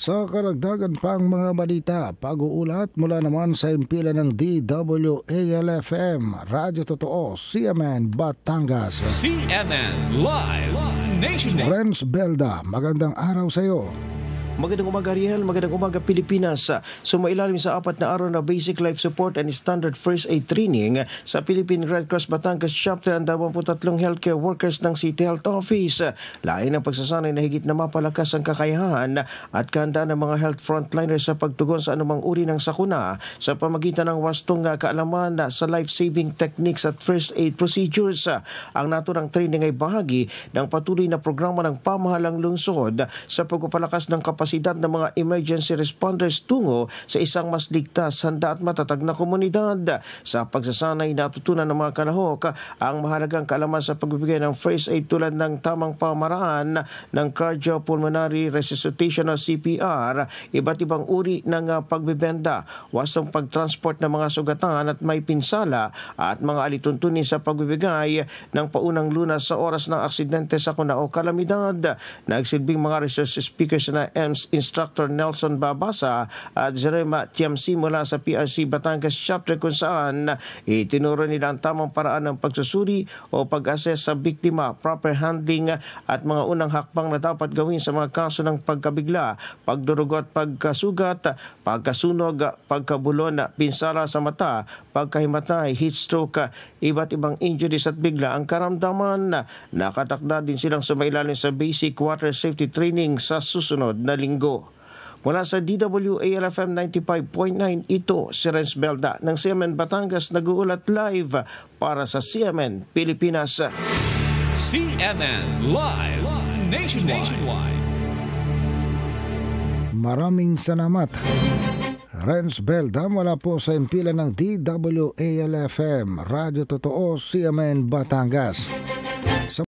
Sa karagdagan pang mga balita, pag-uulat mula naman sa impila ng DWALFM, Radyo Totoo, CMN Batangas. CMN Live Nation. Renz Belda, magandang araw sa iyo. Magandang umaga Ariel, magandang umaga Pilipinas. Sumailalim sa 4 na araw na Basic Life Support and Standard First Aid Training sa Philippine Red Cross Batangas Chapter ang 23 healthcare workers ng City Health Office. Lain ang pagsasanay na higit na mapalakas ang kakayahan at kahandaan ng mga health frontliners sa pagtugon sa anumang uri ng sakuna sa pamagitan ng wastong kaalaman sa life-saving techniques at first aid procedures. Ang naturang training ay bahagi ng patuloy na programa ng pamahalang lungsod sa pagpapalakas ng kapasidad ng mga emergency responders tungo sa isang mas ligtas, handa at matatag na komunidad. Sa pagsasanay, natutunan ng mga kalahok ang mahalagang kaalaman sa pagbibigay ng first aid tulad ng tamang pamaraan ng cardiopulmonary resuscitation o CPR, iba't ibang uri ng pagbibenda, wastong pagtransport ng mga sugatan at may pinsala at mga alituntunin sa pagbibigay ng paunang lunas sa oras ng aksidente, sakuna o kalamidad. Nagsilbing mga resource speakers na Instructor Nelson Babasa at Jerema Tiamsi mula sa PRC Batangas Chapter kung saan itinuro nila ang tamang paraan ng pagsusuri o pag-assess sa biktima, proper handling at mga unang hakbang na dapat gawin sa mga kaso ng pagkabigla, pagdurugo at pagkasugat, pagkasunog, pagkabulon, pinsala sa mata, pagkahimatay, heat stroke, iba't ibang injuries at bigla ang karamdaman. Nakatakda din silang sumailalim sa basic water safety training sa susunod na linggo. Mula sa DWALFM 95.9, ito si Renz Belda ng CMN Batangas, nag-uulat live para sa CMN Pilipinas. CMN Live Nationwide. Maraming salamat. Renz Belda mula po sa impila ng DWALFM, Radyo Totoo, CMN Batangas.